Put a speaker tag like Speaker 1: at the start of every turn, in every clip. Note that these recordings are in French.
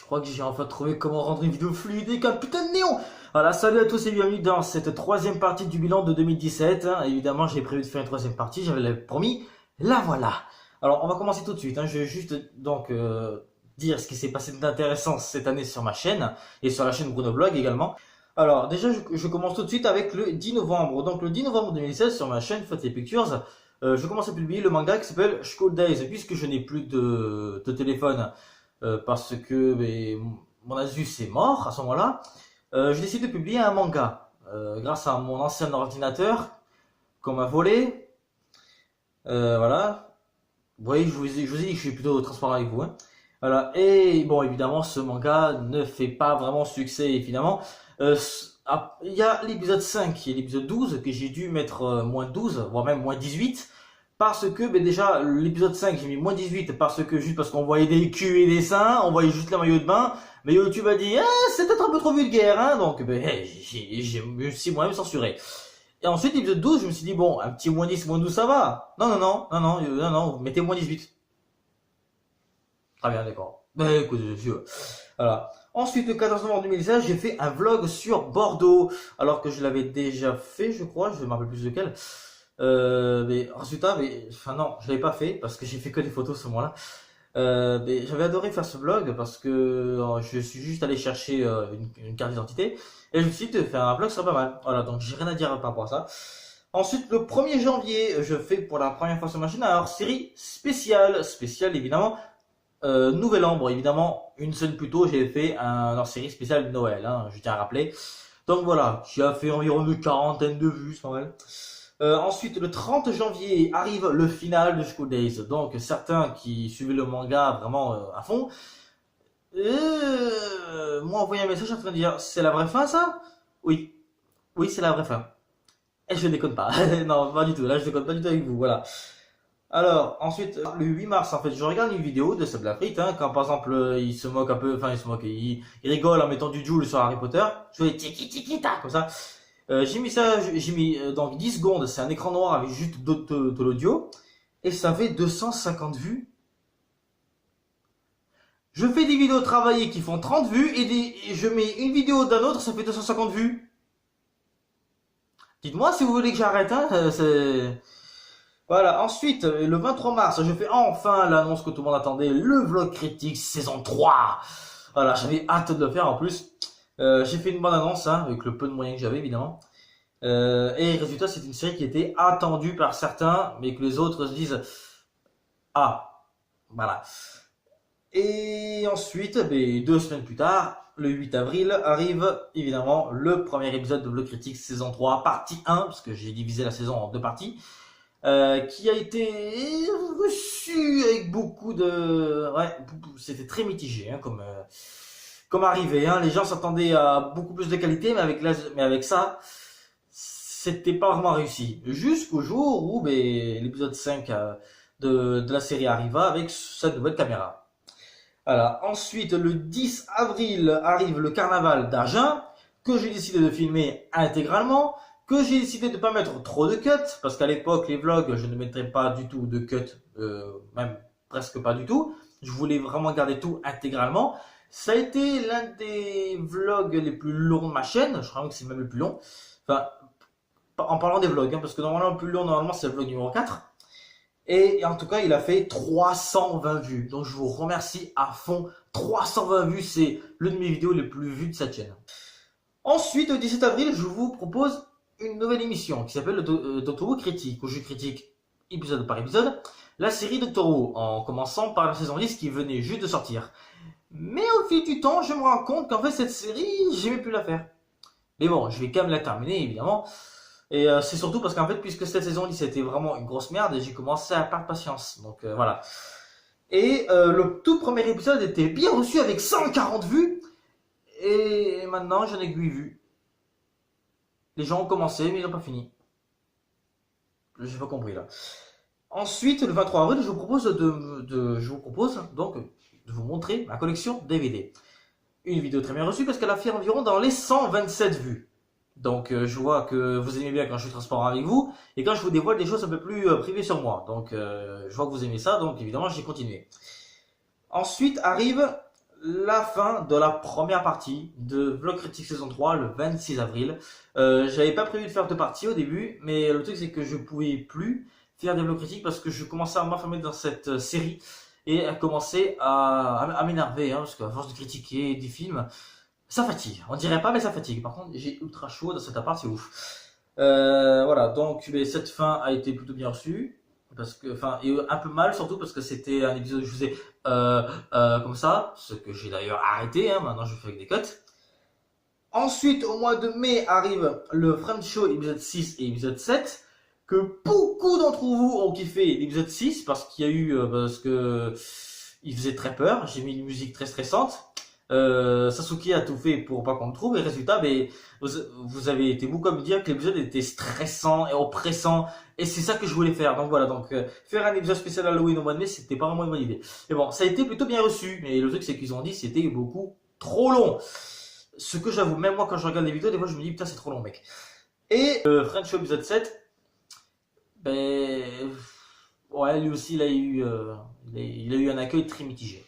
Speaker 1: Je crois que j'ai enfin trouvé comment rendre une vidéo fluide avec un putain de néon. Voilà, salut à tous et bienvenue dans cette troisième partie du bilan de 2017. Évidemment, j'ai prévu de faire une troisième partie, j'avais promis. La voilà. Alors, on va commencer tout de suite. Je vais juste donc dire ce qui s'est passé d'intéressant cette année sur ma chaîne et sur la chaîne Bruno Blog également. Alors, déjà, je commence tout de suite avec le 10 novembre. Donc, le 10 novembre 2016, sur ma chaîne Fate Pictures, je commence à publier le manga qui s'appelle School Days. Puisque je n'ai plus de téléphone parce que mon Asus est mort à ce moment-là, je décide de publier un manga grâce à mon ancien ordinateur qu'on m'a volé. Voilà. Vous voyez, je vous ai dit que je suis plutôt transparent avec vous. Voilà. Et bon, évidemment, ce manga ne fait pas vraiment succès, évidemment. Il y a l'épisode 5 et l'épisode 12 que j'ai dû mettre moins 12, voire même moins 18. Parce que déjà l'épisode 5 j'ai mis moins 18 parce qu'on voyait des culs et des seins, on voyait juste la maillot de bain, mais YouTube a dit c'est peut-être un peu trop vulgaire, donc je me suis moi-même censuré. Et ensuite l'épisode 12 je me suis dit bon, un petit moins 10, moins 12 ça va. Non, vous mettez moins 18. Très bien, d'accord. Écoute, voilà. Ensuite, le 14 novembre 2016, j'ai fait un vlog sur Bordeaux, alors que je l'avais déjà fait, je crois, je me rappelle plus lequel. Enfin non, je l'avais pas fait parce que j'ai fait que des photos ce moment-là. J'avais adoré faire ce vlog parce que je suis juste allé chercher une carte d'identité et je me suis dit de faire un vlog, ça serait pas mal. Voilà, donc j'ai rien à dire par rapport à ça. Ensuite, le 1er janvier, je fais pour la première fois sur ma chaîne un hors-série spéciale évidemment. Nouvel An, bon évidemment, une semaine plus tôt, j'ai fait un hors-série spécial de Noël, je tiens à rappeler. Donc voilà, qui a fait environ une quarantaine de vues, c'est pas mal. Ensuite, le 30 janvier arrive le final de School Days. Donc, certains qui suivaient le manga vraiment à fond m'ont envoyé un message en train de dire c'est la vraie fin, ça? Oui, c'est la vraie fin. Et je déconne pas. Non, pas du tout. Là, je déconne pas du tout avec vous. Voilà. Alors, ensuite, le 8 mars, en fait, je regarde une vidéo de Seb Lafrite, quand par exemple, il se moque un peu, il rigole en mettant du Joule sur Harry Potter. Je fais tiki tiki ta, comme ça. J'ai mis donc 10 secondes, c'est un écran noir avec juste de l'audio, et ça fait 250 vues. Je fais des vidéos travaillées qui font 30 vues, et je mets une vidéo d'un autre, ça fait 250 vues. Dites-moi si vous voulez que j'arrête, Voilà, ensuite, le 23 mars, je fais enfin l'annonce que tout le monde attendait, le vlog critique saison 3. Voilà, j'avais hâte de le faire en plus. J'ai fait une bonne annonce, avec le peu de moyens que j'avais évidemment. Et résultat, c'est une série qui était attendue par certains, mais que les autres se disent voilà. Et ensuite, 2 semaines plus tard, le 8 avril, arrive évidemment le premier épisode de Vlog Critique saison 3, partie 1, parce que j'ai divisé la saison en 2 parties, qui a été reçu avec beaucoup de... c'était très mitigé, comme arrivé, Les gens s'attendaient à beaucoup plus de qualité, mais avec ça, c'était pas vraiment réussi. Jusqu'au jour où l'épisode 5 de la série arriva avec sa nouvelle caméra. Voilà. Ensuite, le 10 avril arrive le carnaval d'Agen, que j'ai décidé de filmer intégralement, que j'ai décidé de ne pas mettre trop de cuts, parce qu'à l'époque, les vlogs, je ne mettrais pas du tout de cuts, même presque pas du tout. Je voulais vraiment garder tout intégralement. Ça a été l'un des vlogs les plus longs de ma chaîne, je crois que c'est même le plus long. Enfin, en parlant des vlogs, parce que normalement le plus long, c'est le vlog numéro 4. Et en tout cas, il a fait 320 vues. Donc je vous remercie à fond. 320 vues, c'est l'une de mes vidéos les plus vues de cette chaîne. Ensuite, le 17 avril, je vous propose une nouvelle émission qui s'appelle Doctor Who Critique, où je critique épisode par épisode la série Doctor Who, en commençant par la saison 10 qui venait juste de sortir. Mais au fil du temps, je me rends compte qu'en fait cette série, j'aimais plus la faire. Mais bon, je vais quand même la terminer évidemment. Et c'est surtout parce qu'en fait, puisque cette saison 10 c'était vraiment une grosse merde, j'ai commencé à perdre patience. Donc voilà. Et le tout premier épisode était bien reçu avec 140 vues. Et maintenant, j'en ai que 8 vues. Les gens ont commencé, mais ils n'ont pas fini. J'ai pas compris là. Ensuite, le 23 avril, je vous propose donc de vous montrer ma collection DVD. Une vidéo très bien reçue parce qu'elle a fait environ dans les 127 vues. Donc je vois que vous aimez bien quand je suis transparent avec vous et quand je vous dévoile des choses un peu plus privées sur moi. Donc je vois que vous aimez ça, donc évidemment j'ai continué. Ensuite arrive la fin de la première partie de Vlog Critique saison 3 le 26 avril. J'avais pas prévu de faire deux parties au début, mais le truc c'est que je pouvais plus faire des vlogs critiques parce que je commençais à m'enfermer dans cette série et à commencer à m'énerver, hein, parce qu'à force de critiquer des films, ça fatigue. On dirait pas, mais ça fatigue. Par contre, j'ai ultra chaud dans cet appart, c'est ouf. Voilà, donc cette fin a été plutôt bien reçue. Parce que, enfin, et un peu mal surtout parce que c'était un épisode où je faisais comme ça, ce que j'ai d'ailleurs arrêté, hein, maintenant je fais avec des cuts. Ensuite, au mois de mai arrive le French Show épisode 6 et épisode 7, que beaucoup d'entre vous ont kiffé l'épisode 6 parce qu'il y a eu, parce que il faisait très peur, j'ai mis une musique très stressante. Sasuke a tout fait pour pas qu'on le trouve et résultat, ben, vous avez été beaucoup à me dire que l'épisode était stressant et oppressant et c'est ça que je voulais faire. Donc voilà, donc faire un épisode spécial Halloween au mois de mai, c'était pas vraiment une bonne idée. Mais bon, ça a été plutôt bien reçu, mais le truc c'est qu'ils ont dit que c'était beaucoup trop long. Ce que j'avoue, même moi quand je regarde les vidéos, des fois je me dis putain c'est trop long mec. Et French Show épisode 7, ben ouais lui aussi il a eu un accueil très mitigé.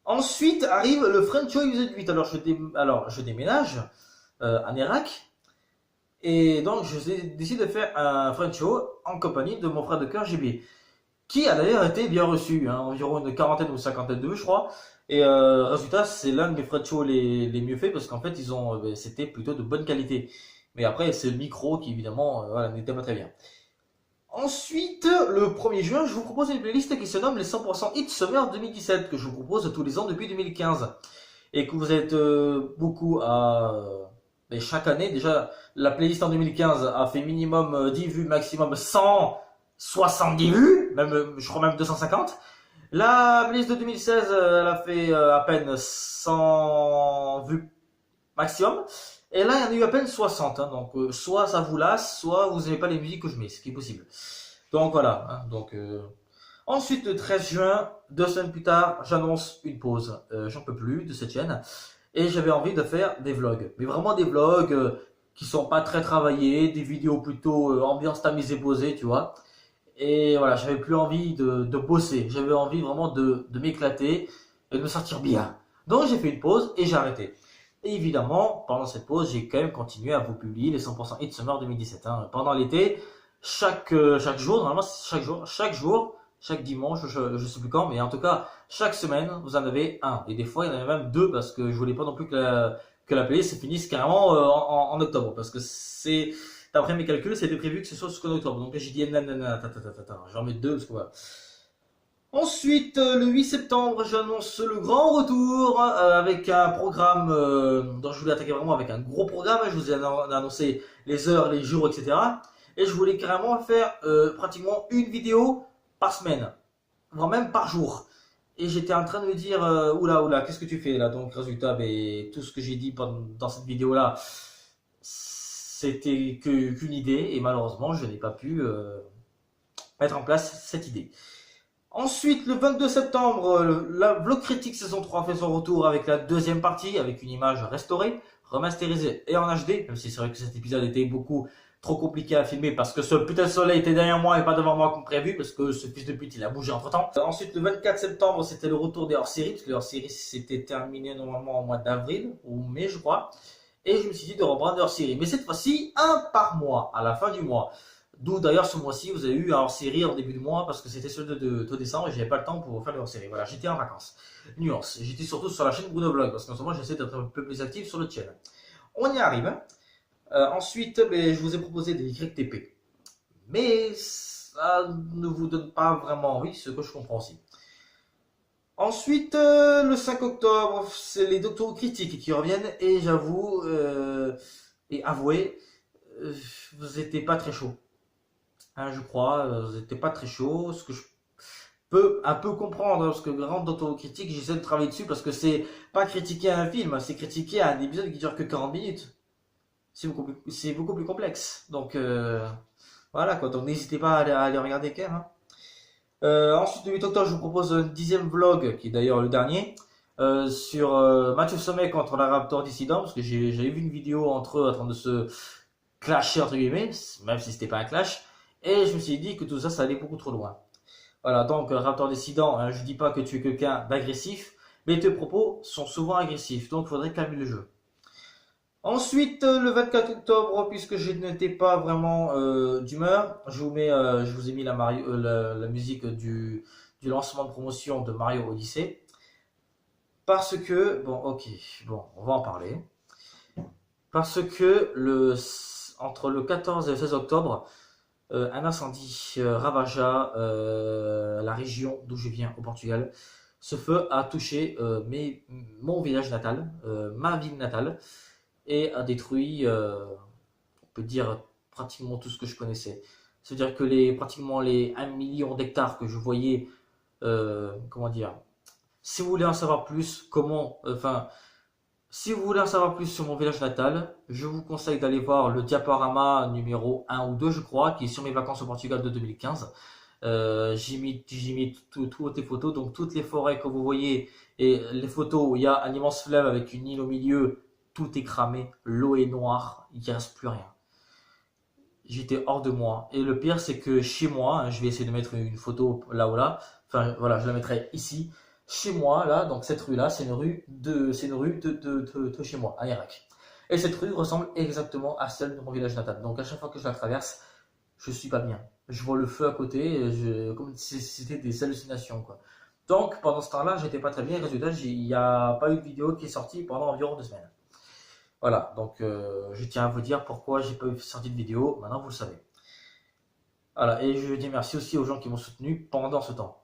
Speaker 1: Ensuite arrive le French Show épisode 8. Alors je déménage à Nérac. Et donc je décide de faire un French Show en compagnie de mon frère de cœur GB. Qui a d'ailleurs été bien reçu, hein, environ une quarantaine ou cinquantaine de vues je crois. Et résultat c'est l'un de mes French Show les mieux faits parce qu'en fait c'était plutôt de bonne qualité. Mais après c'est le micro qui évidemment voilà, n'était pas très bien. Ensuite, le 1er juin, je vous propose une playlist qui se nomme les 100% Hits Summer 2017, que je vous propose tous les ans depuis 2015. Et que vous êtes beaucoup à... Mais chaque année, déjà, la playlist en 2015 a fait minimum 10 vues, maximum 170 vues, même, je crois même 250. La playlist de 2016, elle a fait à peine 100 vues maximum. Et là, il y en a eu à peine 60, hein, donc soit ça vous lasse, soit vous n'aimez pas les musiques que je mets, ce qui est possible. Donc voilà, hein, donc ensuite le 13 juin, 2 semaines plus tard, j'annonce une pause. J'en peux plus de cette chaîne et j'avais envie de faire des vlogs, mais vraiment des vlogs qui sont pas très travaillés, des vidéos plutôt ambiance tamisée posée, tu vois. Et voilà, j'avais plus envie de bosser, j'avais envie vraiment de m'éclater et de me sentir bien. Donc j'ai fait une pause et j'ai arrêté. Et évidemment, pendant cette pause, j'ai quand même continué à vous publier les 100% Hits Summer 2017. Hein. Pendant l'été, chaque jour, normalement chaque jour, chaque dimanche, je sais plus quand, mais en tout cas, chaque semaine, vous en avez un. Et des fois, il y en avait même deux parce que je voulais pas non plus que la playlist se finisse carrément en octobre. Parce que c'est, d'après mes calculs, c'était prévu que ce soit jusqu'en octobre. Donc j'ai dit, nanana, j'en mets deux parce que voilà. Ensuite, le 8 septembre, j'annonce le grand retour avec un programme dont je voulais attaquer vraiment avec un gros programme. Je vous ai annoncé les heures, les jours, etc. Et je voulais carrément faire pratiquement une vidéo par semaine, voire même par jour. Et j'étais en train de me dire, oula, qu'est-ce que tu fais là? Donc, résultat, tout ce que j'ai dit dans cette vidéo-là, c'était qu'une idée. Et malheureusement, je n'ai pas pu mettre en place cette idée. Ensuite, le 22 septembre, la Vlog Critique saison 3 fait son retour avec la deuxième partie, avec une image restaurée, remasterisée et en HD, même si c'est vrai que cet épisode était beaucoup trop compliqué à filmer parce que ce putain de soleil était derrière moi et pas devant moi comme prévu, parce que ce fils de pute il a bougé entre temps. Ensuite, le 24 septembre, c'était le retour des hors-séries, parce que les hors-séries s'étaient terminées normalement au mois d'avril, ou mai je crois, et je me suis dit de reprendre des hors-séries. Mais cette fois-ci, un par mois, à la fin du mois. D'où d'ailleurs ce mois-ci, vous avez eu un hors-série en début de mois parce que c'était celui de décembre et j'avais pas le temps pour faire les hors-série. Voilà, j'étais en vacances. Nuance, j'étais surtout sur la chaîne Bruno Vlog parce qu'en ce moment j'essaie d'être un peu plus actif sur le channel. On y arrive. Ensuite, je vous ai proposé des YTP. Mais ça ne vous donne pas vraiment envie, ce que je comprends aussi. Ensuite, le 5 octobre, c'est les docteurs critiques qui reviennent et j'avoue, et avouez, vous n'étiez pas très chaud. Hein, je crois, vous n'étiez pas très chaud, ce que je peux un peu comprendre, hein, parce que grande d'autocritique, j'essaie de travailler dessus parce que c'est pas critiquer un film, c'est critiquer un épisode qui dure que 40 minutes. C'est beaucoup plus complexe. Donc voilà quoi, donc n'hésitez pas à aller regarder quand même. Hein. Ensuite, le 8 octobre, je vous propose un 10e vlog, qui est d'ailleurs le dernier, sur Mathieu Sommet contre la Raptor Dissident, parce que j'avais vu une vidéo entre eux en train de se clasher entre guillemets, même si c'était pas un clash. Et je me suis dit que tout ça, ça allait beaucoup trop loin. Voilà, donc Raptor Dissident, hein, je dis pas que tu es quelqu'un d'agressif, mais tes propos sont souvent agressifs, donc il faudrait calmer le jeu. Ensuite, le 24 octobre, puisque je n'étais pas vraiment d'humeur, je vous ai mis la musique du lancement de promotion de Mario Odyssey. Parce que, bon, ok, bon, on va en parler. Parce que entre le 14 et le 16 octobre, un incendie ravagea la région d'où je viens, au Portugal. Ce feu a touché mon village natal, ma ville natale, et a détruit, on peut dire, pratiquement tout ce que je connaissais. C'est-à-dire que pratiquement les 1 million d'hectares que je voyais, comment dire, si vous voulez en savoir plus, si vous voulez en savoir plus sur mon village natal, je vous conseille d'aller voir le diaporama numéro 1 ou 2, je crois, qui est sur mes vacances au Portugal de 2015. J'ai mis toutes les photos, donc toutes les forêts que vous voyez et les photos, il y a un immense fleuve avec une île au milieu, tout est cramé, l'eau est noire, il ne reste plus rien. J'étais hors de moi. Et le pire, c'est que chez moi, hein, je vais essayer de mettre une photo là ou là, enfin voilà, je la mettrai ici. Chez moi, là, donc cette rue-là, c'est une rue de chez moi, à Irak. Et cette rue ressemble exactement à celle de mon village natal. Donc à chaque fois que je la traverse, je suis pas bien. Je vois le feu à côté, comme si c'était des hallucinations, quoi. Donc pendant ce temps-là, j'étais pas très bien. Résultat, il n'y a pas eu de vidéo qui est sortie pendant environ 2 semaines. Voilà, donc je tiens à vous dire pourquoi j'ai pas eu sorti de vidéo. Maintenant, vous le savez. Voilà, et je dis merci aussi aux gens qui m'ont soutenu pendant ce temps.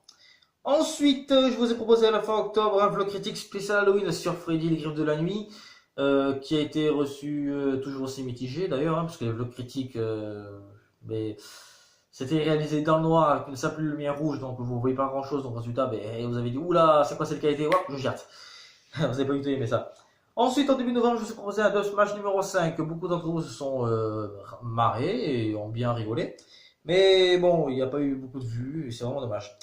Speaker 1: Ensuite, je vous ai proposé à la fin octobre un vlog critique spécial Halloween sur Freddy les Griffes de la Nuit, qui a été reçu toujours aussi mitigé d'ailleurs, hein, parce que les vlogs critiques, mais c'était réalisé dans le noir avec une simple lumière rouge, donc vous voyez pas grand chose, donc résultat, vous avez dit oula, c'est quoi cette qualité, hop, je jette. Vous avez pas du tout aimé ça. Ensuite, en début novembre, je vous ai proposé un Deathmatch numéro 5. Beaucoup d'entre vous se sont marrés et ont bien rigolé. Mais bon, il n'y a pas eu beaucoup de vues et c'est vraiment dommage.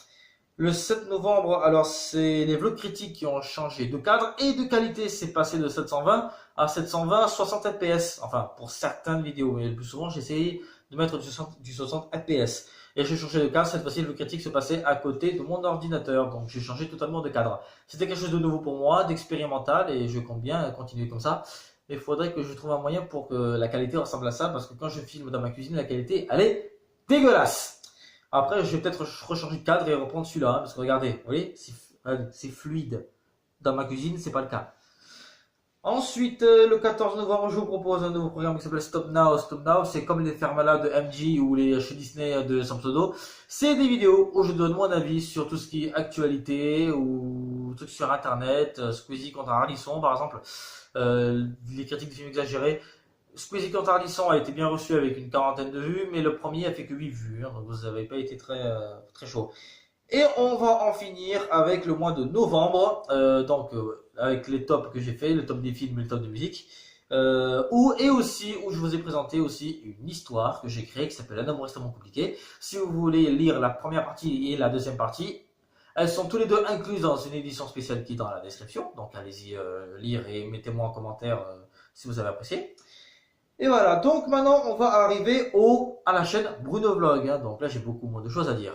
Speaker 1: Le 7 novembre, alors c'est les vlogs critiques qui ont changé de cadre et de qualité. C'est passé de 720 à 720, 60 fps. Enfin, pour certaines vidéos, mais le plus souvent, j'ai essayé de mettre du 60 fps. Et j'ai changé de cadre. Cette fois-ci, le vlog critique se passait à côté de mon ordinateur. Donc, j'ai changé totalement de cadre. C'était quelque chose de nouveau pour moi, d'expérimental, et je compte bien continuer comme ça. Mais il faudrait que je trouve un moyen pour que la qualité ressemble à ça, parce que quand je filme dans ma cuisine, la qualité, elle est dégueulasse. Après, je vais peut-être rechanger de cadre et reprendre celui-là, hein, parce que regardez, vous voyez, c'est fluide. Dans ma cuisine, c'est pas le cas. Ensuite, le 14 novembre, je vous propose un nouveau programme qui s'appelle Stop Now. Stop Now, c'est comme les fermes malades de MJ ou les chez Disney de Samsodo. C'est des vidéos où je donne mon avis sur tout ce qui est actualité ou trucs sur Internet. Squeezie contre Ardisson, par exemple. Les critiques de films exagérés. Squeezie contre Ardisson a été bien reçu avec une 40aine de vues, mais le premier a fait que 8 vues. Hein, donc vous n'avez pas été très chaud. Et on va en finir avec le mois de novembre, avec les tops que j'ai fait, le top des films et le top de musique, et aussi où je vous ai présenté aussi une histoire que j'ai créée qui s'appelle Un amour extrêmement compliqué. Si vous voulez lire la première partie et la deuxième partie, elles sont tous les deux incluses dans une édition spéciale qui est dans la description. Donc allez-y lire et mettez-moi en commentaire si vous avez apprécié. Et voilà, donc maintenant on va arriver à la chaîne Bruno Vlog. Hein. Donc là j'ai beaucoup moins de choses à dire.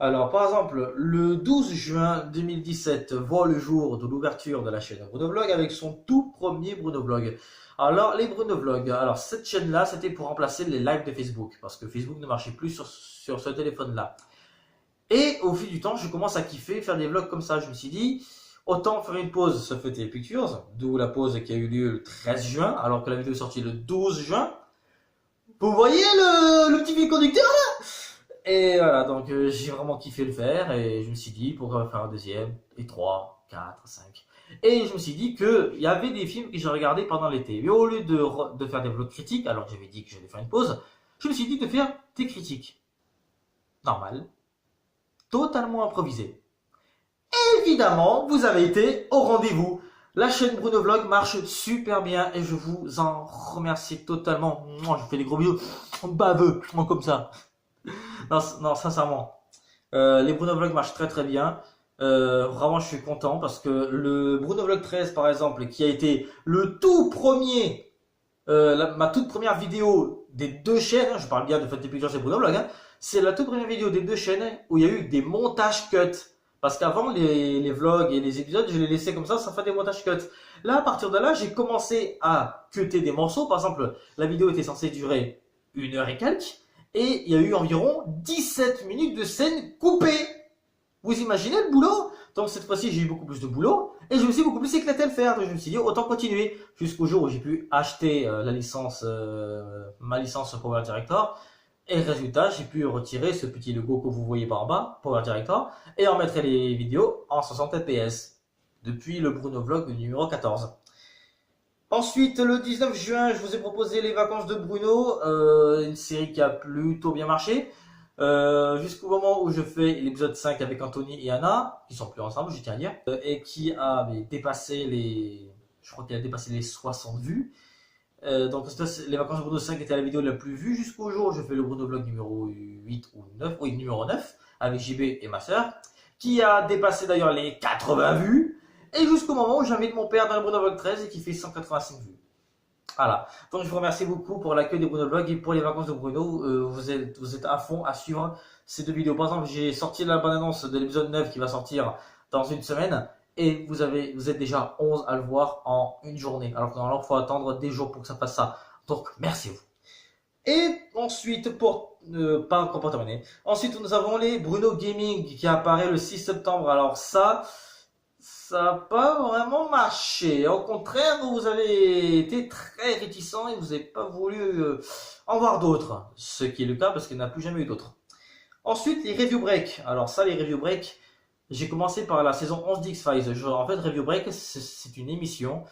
Speaker 1: Alors, par exemple, le 12 juin 2017 voit le jour de l'ouverture de la chaîne Bruno Vlog avec son tout premier Bruno Vlog. Alors, les Bruno Vlog, alors cette chaîne-là, c'était pour remplacer les lives de Facebook, parce que Facebook ne marchait plus sur ce téléphone-là. Et au fil du temps, je commence à kiffer faire des vlogs comme ça. Je me suis dit, autant faire une pause sur Feuilleté Pictures, d'où la pause qui a eu lieu le 13 juin, alors que la vidéo est sortie le 12 juin. Vous voyez le petit fil conducteur là? Et voilà, donc j'ai vraiment kiffé le faire et je me suis dit pourquoi faire un deuxième, et 3, 4, 5. Et je me suis dit qu'il y avait des films que j'ai regardés pendant l'été. Mais au lieu de faire des vlogs critiques, alors que j'avais dit que j'allais faire une pause, je me suis dit de faire des critiques. Normal. Totalement improvisé. Évidemment, vous avez été au rendez-vous. La chaîne Bruno Vlog marche super bien et je vous en remercie totalement. Moi, je fais des gros bisous baveux, comme ça. Non, sincèrement. Les Bruno Vlog marchent très bien. Vraiment, je suis content parce que le Bruno Vlog 13, par exemple, qui a été le tout premier, ma toute première vidéo des deux chaînes, hein, je parle bien de Feuilleté Pictures et Bruno Vlog, hein, c'est la toute première vidéo des deux chaînes où il y a eu des montages cuts. Parce qu'avant, les vlogs et les épisodes, je les laissais comme ça fait des montages cuts. Là, à partir de là, j'ai commencé à cutter des morceaux. Par exemple, la vidéo était censée durer 1 heure et quelques. Et il y a eu environ 17 minutes de scène coupée. Vous imaginez le boulot? Donc cette fois-ci, j'ai eu beaucoup plus de boulot. Et je me suis beaucoup plus éclaté à le faire. Donc je me suis dit, autant continuer. Jusqu'au jour où j'ai pu acheter ma licence Power Director. Et résultat, j'ai pu retirer ce petit logo que vous voyez par en bas, Power Director, et en mettre les vidéos en 60 fps. Depuis le Bruno Vlog numéro 14. Ensuite, le 19 juin, je vous ai proposé les vacances de Bruno, une série qui a plutôt bien marché. Jusqu'au moment où je fais l'épisode 5 avec Anthony et Anna, qui sont plus ensemble, je tiens à dire, et qui a dépassé je crois qu'il a dépassé les 60 vues. Donc les vacances de Bruno 5 était la vidéo la plus vue jusqu'au jour où je fais le Bruno Vlog numéro 8 ou 9, oui numéro 9, avec JB et ma soeur, qui a dépassé d'ailleurs les 80 vues, et jusqu'au moment où j'invite mon père dans le Bruno Vlog 13 et qui fait 185 vues. Voilà, donc je vous remercie beaucoup pour l'accueil des Bruno Vlog et pour les vacances de Bruno, vous êtes à fond à suivre ces deux vidéos. Par exemple, j'ai sorti la bande-annonce de l'épisode 9 qui va sortir dans une semaine. Et vous êtes déjà 11 à le voir en une journée. Alors que normalement, il faut attendre des jours pour que ça fasse ça. Donc, merci à vous. Et ensuite, pas encore pour terminer. Ensuite, nous avons les Bruno Gaming qui apparaît le 6 septembre. Alors ça n'a pas vraiment marché. Au contraire, vous avez été très réticent et vous n'avez pas voulu en voir d'autres. Ce qui est le cas parce qu'il n'y en a plus jamais eu d'autres. Ensuite, les Review Break. Alors ça, les Review Break, j'ai commencé par la saison 11 d'X-Files. En fait, Review Break, c'est une émission.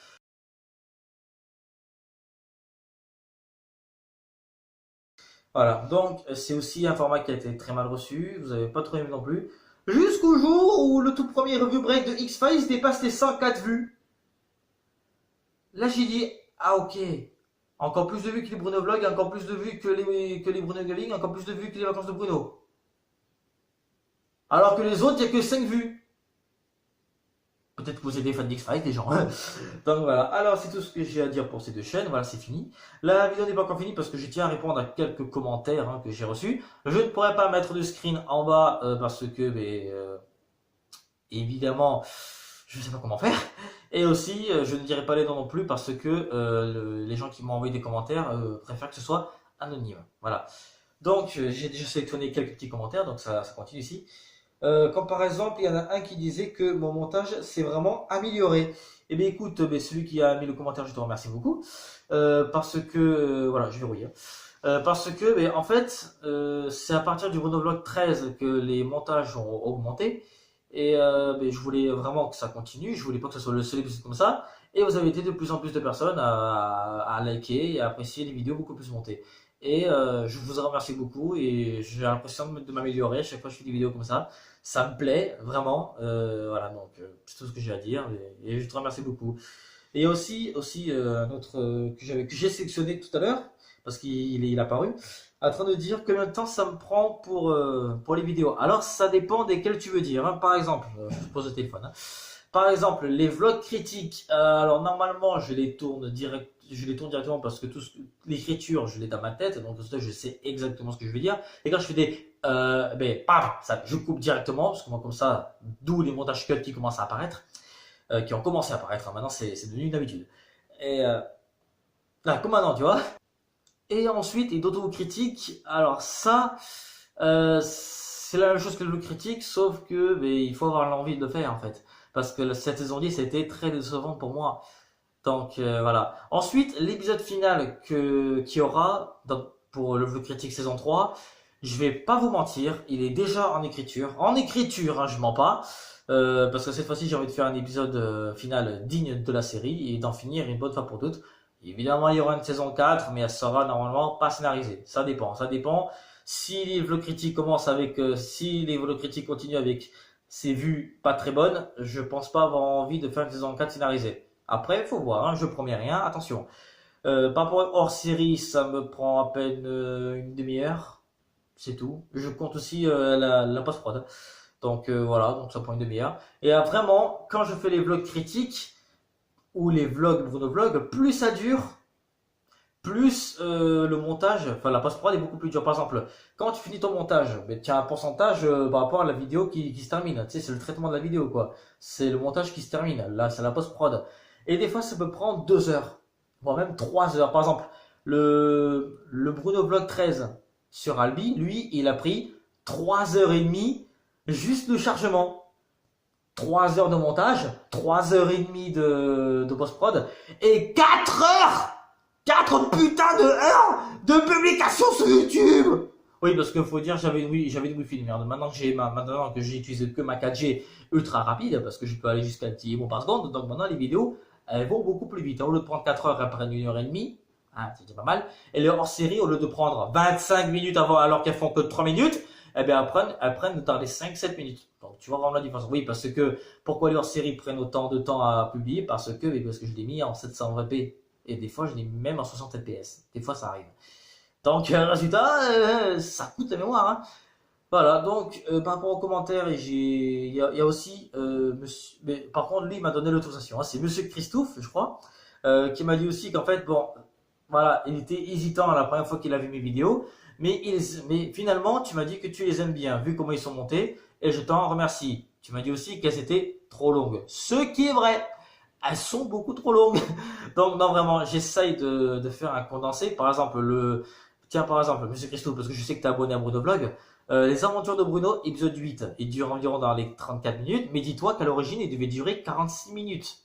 Speaker 1: Voilà, donc c'est aussi un format qui a été très mal reçu. Vous n'avez pas trop aimé non plus. Jusqu'au jour où le tout premier Review Break de X-Files dépasse les 104 vues. Là, j'ai dit, ah ok. Encore plus de vues que les Bruno Vlog, encore plus de vues que les Bruno Gaming, encore plus de vues que les vacances de Bruno. Alors que les autres, il n'y a que 5 vues. Peut-être que vous êtes des fans d'X-Files, des gens. Donc voilà, alors c'est tout ce que j'ai à dire pour ces deux chaînes. Voilà, c'est fini. La vidéo n'est pas encore finie parce que je tiens à répondre à quelques commentaires que j'ai reçus. Je ne pourrais pas mettre de screen en bas parce que, évidemment, je ne sais pas comment faire. Et aussi, je ne dirai pas les noms non plus parce que les gens qui m'ont envoyé des commentaires préfèrent que ce soit anonyme. Voilà. Donc, j'ai déjà sélectionné quelques petits commentaires, donc ça continue ici. Comme par exemple, il y en a un qui disait que mon montage s'est vraiment amélioré. Eh bien écoute, celui qui a mis le commentaire, je te remercie beaucoup. Parce que, voilà, je vais rouiller. Parce que, en fait, c'est à partir du Bruno Vlog 13 que les montages ont augmenté. Et je voulais vraiment que ça continue. Je voulais pas que ce soit le seul épisode comme ça. Et vous avez été de plus en plus de personnes à liker et à apprécier les vidéos beaucoup plus montées. Et je vous en remercie beaucoup et j'ai l'impression de m'améliorer à chaque fois que je fais des vidéos comme ça. Ça me plaît vraiment. Voilà, donc c'est tout ce que j'ai à dire et je te remercie beaucoup. Et il y a aussi un autre que j'ai sélectionné tout à l'heure parce qu'il est apparu, en train de dire combien de temps ça me prend pour les vidéos. Alors ça dépend desquels tu veux dire. Hein. Par exemple, je pose le téléphone. Hein. Par exemple, les vlogs critiques. Alors normalement, je les tourne directement parce que l'écriture, je l'ai dans ma tête, donc je sais exactement ce que je vais dire. Et quand je fais des, je coupe directement parce que moi comme ça, d'où les montages cut qui commencent à apparaître, qui ont commencé à apparaître. Maintenant, c'est devenu une habitude. Et là, comme maintenant, tu vois. Et ensuite, et d'autocritique. Alors ça, c'est la même chose que le critique, sauf que il faut avoir l'envie de le faire en fait. Parce que cette saison 10 a été très décevant pour moi. Donc voilà. Ensuite, l'épisode final qu'il y aura pour le critique saison 3, je vais pas vous mentir, il est déjà en écriture. En écriture, hein, je mens pas. Parce que cette fois-ci, j'ai envie de faire un épisode final digne de la série et d'en finir une bonne fois pour toutes. Évidemment, il y aura une saison 4, mais elle sera normalement pas scénarisée. Ça dépend. Si les vlogs critiques commencent si les vlogs critiques continuent avec ces vues pas très bonnes, je pense pas avoir envie de faire une saison 4 scénarisée. Après, il faut voir, hein, je promets rien, attention. Par rapport hors série, ça me prend à peine une demi-heure, c'est tout. Je compte aussi la post-prod. Donc voilà, donc ça prend une demi-heure. Et vraiment, quand je fais les vlogs critiques, ou les vlogs Bruno Vlog, plus ça dure, plus le montage, enfin la post-prod est beaucoup plus dur. Par exemple, quand tu finis ton montage, ben, tu as un pourcentage par rapport à la vidéo qui se termine. Tu sais, c'est le traitement de la vidéo, quoi. C'est le montage qui se termine. Là, c'est la post-prod. Et des fois, ça peut prendre 2 heures, voire même 3 heures. Par exemple, le Bruno Vlog 13 sur Albi, lui, il a pris 3 heures et demie juste de chargement. 3 heures de montage, 3 heures et demie de post-prod et 4 heures! 4 putains de heures de publication sur YouTube! Oui, parce qu'il faut dire, j'avais une Wi-Fi de merde. Maintenant que j'ai utilisé que ma 4G ultra rapide, parce que je peux aller jusqu'à 10 mots par seconde, donc maintenant les vidéos, elles vont beaucoup plus vite. Au lieu de prendre 4 heures, elles prennent 1 heure et demie. Hein, c'est pas mal. Et les hors-série, au lieu de prendre 25 minutes avant, alors qu'elles font que 3 minutes, eh bien, elles prennent dans les 5-7 minutes. Donc, tu vois vraiment la différence. Oui, parce que, pourquoi les hors-séries prennent autant de temps à publier? Parce que je l'ai mis en 720p. Et des fois, je l'ai mis même en 60 fps. Des fois, ça arrive. Donc, résultat, ça coûte la mémoire, hein. Voilà, donc, par rapport aux commentaires, il y a aussi, mais par contre, lui, il m'a donné l'autorisation, hein. C'est Monsieur Christophe, je crois, qui m'a dit aussi qu'en fait, bon, voilà, il était hésitant la première fois qu'il a vu mes vidéos, mais finalement, tu m'as dit que tu les aimes bien, vu comment ils sont montés, et je t'en remercie. Tu m'as dit aussi qu'elles étaient trop longues. Ce qui est vrai, elles sont beaucoup trop longues. Donc, non, vraiment, j'essaye de faire un condensé. Par exemple, Monsieur Christophe, parce que je sais que tu es abonné à Bruno Vlog, les aventures de Bruno, épisode 8, il dure environ dans les 34 minutes, mais dis-toi qu'à l'origine, il devait durer 46 minutes.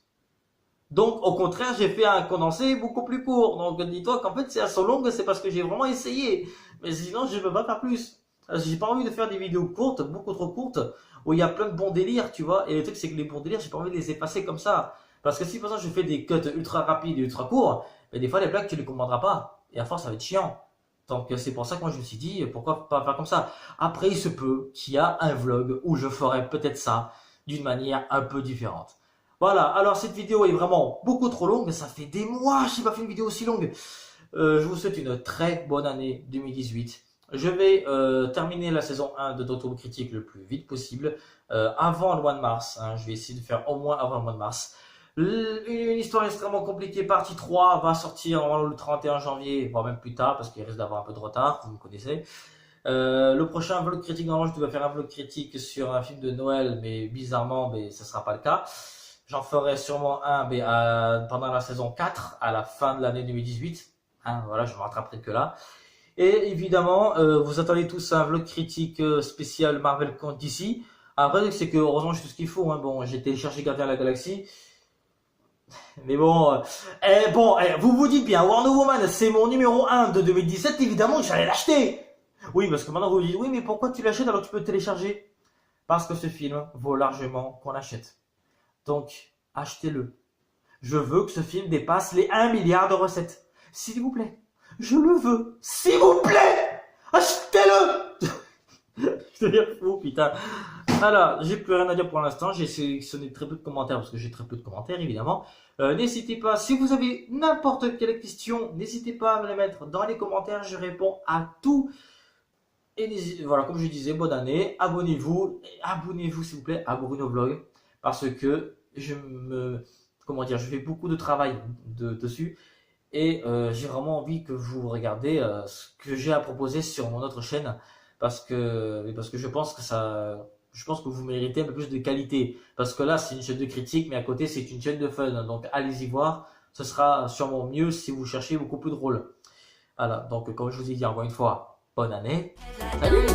Speaker 1: Donc, au contraire, j'ai fait un condensé beaucoup plus court. Donc, dis-toi qu'en fait, si elles sont longues, c'est parce que j'ai vraiment essayé. Mais sinon, je ne peux pas faire plus. J'ai pas envie de faire des vidéos courtes, beaucoup trop courtes, où il y a plein de bons délires, tu vois. Et le truc, c'est que les bons délires, j'ai pas envie de les effacer comme ça. Parce que si, par exemple, je fais des cuts ultra rapides et ultra courts, mais des fois, les blagues, tu les comprendras pas. Et à force, ça va être chiant. Donc, c'est pour ça que moi, je me suis dit, pourquoi pas faire comme ça. Après, il se peut qu'il y a un vlog où je ferai peut-être ça d'une manière un peu différente. Voilà, alors cette vidéo est vraiment beaucoup trop longue, ça fait des mois que je n'ai pas fait une vidéo aussi longue. Je vous souhaite une très bonne année 2018. Je vais terminer la saison 1 de Toto Critique le plus vite possible, avant le mois de mars. Hein, je vais essayer de faire au moins avant le mois de mars. Une histoire extrêmement compliquée, partie 3, va sortir le 31 janvier, voire même plus tard, parce qu'il risque d'avoir un peu de retard, vous me connaissez. Le prochain vlog critique, normalement je devais faire un vlog critique sur un film de Noël, mais bizarrement, ça ne sera pas le cas. J'en ferai sûrement un pendant la saison 4, à la fin de l'année 2018. Hein, voilà, je me rattraperai que là. Et évidemment, vous attendez tous un vlog critique spécial Marvel contre DC. Après, c'est que heureusement, j'ai tout ce qu'il faut. Hein. Bon, j'ai téléchargé Gardien de la Galaxie. Mais bon, vous vous dites bien, Wonder Woman, c'est mon numéro 1 de 2017. Évidemment que j'allais l'acheter. Oui, parce que maintenant, vous vous dites, oui, mais pourquoi tu l'achètes alors que tu peux le télécharger? Parce que ce film vaut largement qu'on l'achète. Donc, achetez-le. Je veux que ce film dépasse les 1 milliard de recettes. S'il vous plaît. Je le veux. S'il vous plaît. Achetez-le. Je deviens fou, putain. Voilà, j'ai plus rien à dire pour l'instant. J'ai sélectionné très peu de commentaires parce que j'ai très peu de commentaires, évidemment. N'hésitez pas, si vous avez n'importe quelle question, n'hésitez pas à me les mettre dans les commentaires. Je réponds à tout. Et voilà, comme je disais, bonne année. Abonnez-vous s'il vous plaît à Bruno Vlog. Parce que je fais beaucoup de travail dessus et j'ai vraiment envie que vous regardez ce que j'ai à proposer sur mon autre chaîne parce que je pense que vous méritez un peu plus de qualité parce que là c'est une chaîne de critique mais à côté c'est une chaîne de fun, donc allez-y voir, ce sera sûrement mieux si vous cherchez beaucoup plus drôle. Voilà, donc comme je vous ai dit encore une fois, bonne année. Salut.